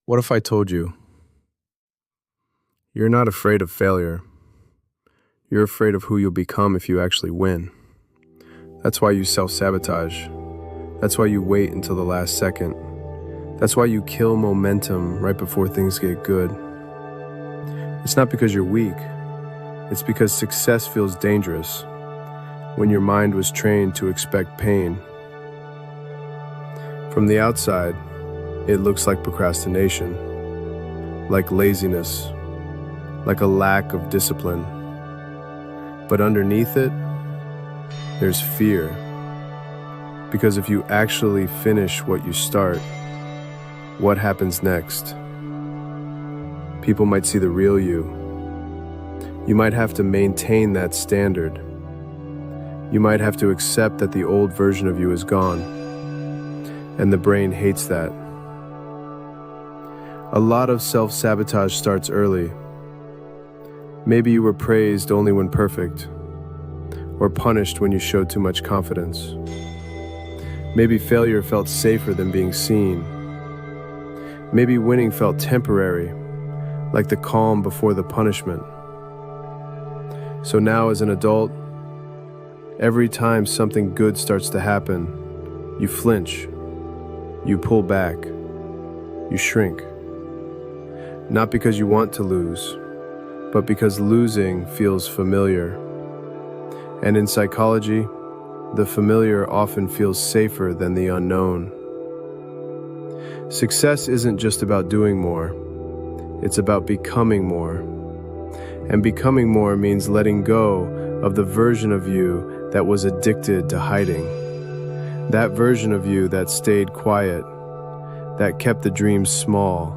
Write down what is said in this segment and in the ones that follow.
What if I told you you're not afraid of failure? You're afraid of who you'll become if you actually win. That's why you self-sabotage. That's why you wait until the last second. That's why you kill momentum right before things get good. It's not because you're weak. It's because success feels dangerous when your mind was trained to expect pain. From the outside, it looks like procrastination, like laziness, like a lack of discipline. But underneath it, there's fear. Because if you actually finish what you start, what happens next? People might see the real you. You might have to maintain that standard. You might have to accept that the old version of you is gone. And the brain hates that. A lot of self-sabotage starts early. Maybe you were praised only when perfect, or punished when you showed too much confidence. Maybe failure felt safer than being seen. Maybe winning felt temporary, like the calm before the punishment. So now as an adult, every time something good starts to happen, you flinch, you pull back, you shrink. Not because you want to lose, but because losing feels familiar. And in psychology, the familiar often feels safer than the unknown. Success isn't just about doing more, it's about becoming more. And becoming more means letting go of the version of you that was addicted to hiding. That version of you that stayed quiet, that kept the dreams small,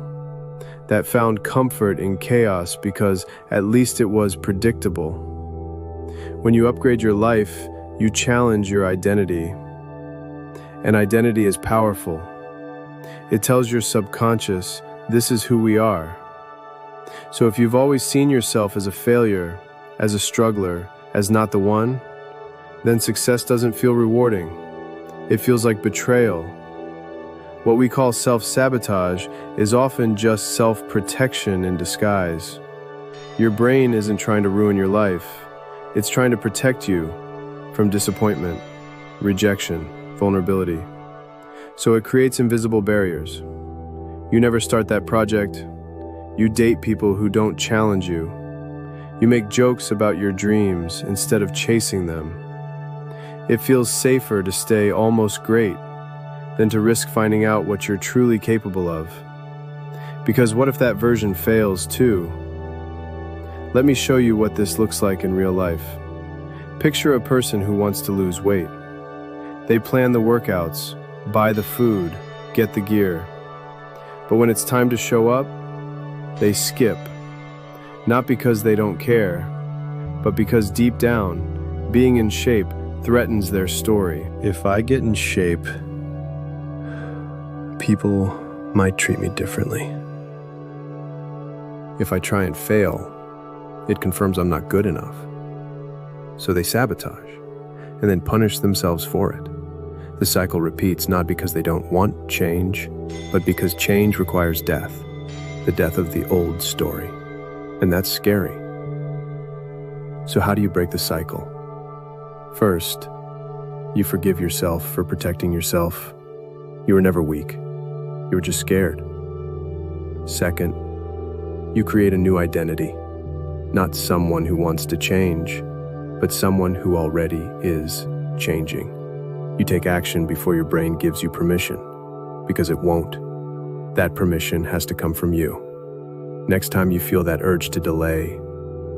that found comfort in chaos because at least it was predictable. When you upgrade your life, you challenge your identity. And identity is powerful. It tells your subconscious, this is who we are. So if you've always seen yourself as a failure, as a struggler, as not the one, then success doesn't feel rewarding. It feels like betrayal. What we call self-sabotage is often just self-protection in disguise. Your brain isn't trying to ruin your life. It's trying to protect you from disappointment, rejection, vulnerability. So it creates invisible barriers. You never start that project. You date people who don't challenge you. You make jokes about your dreams instead of chasing them. It feels safer to stay almost great than to risk finding out what you're truly capable of. Because what if that version fails too? Let me show you what this looks like in real life. Picture a person who wants to lose weight. They plan the workouts, buy the food, get the gear. But when it's time to show up, they skip. Not because they don't care, but because deep down, being in shape threatens their story. If I get in shape, people might treat me differently. If I try and fail, it confirms I'm not good enough. So they sabotage, and then punish themselves for it. The cycle repeats not because they don't want change, but because change requires death. The death of the old story. And that's scary. So how do you break the cycle? First, you forgive yourself for protecting yourself. You were never weak. You were just scared. Second, you create a new identity. Not someone who wants to change, but someone who already is changing. You take action before your brain gives you permission, because it won't. That permission has to come from you. Next time you feel that urge to delay,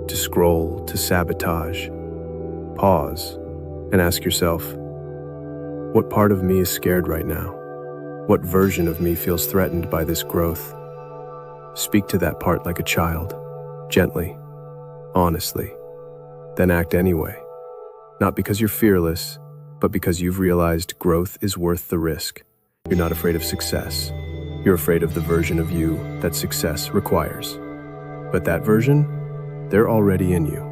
to scroll, to sabotage, pause and ask yourself, what part of me is scared right now? What version of me feels threatened by this growth? Speak to that part like a child, gently, honestly, then act anyway. Not because you're fearless, but because you've realized growth is worth the risk. You're not afraid of success. You're afraid of the version of you that success requires. But that version, they're already in you,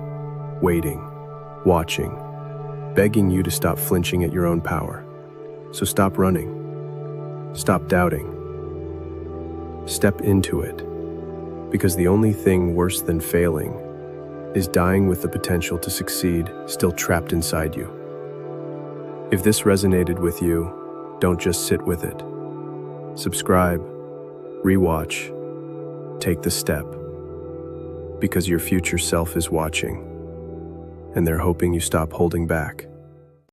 waiting, watching, begging you to stop flinching at your own power. So stop running. Stop doubting. Step into it, because the only thing worse than failing is dying with the potential to succeed still trapped inside you. If this resonated with you, don't just sit with it. Subscribe, rewatch, take the step, because your future self is watching, and they're hoping you stop holding back.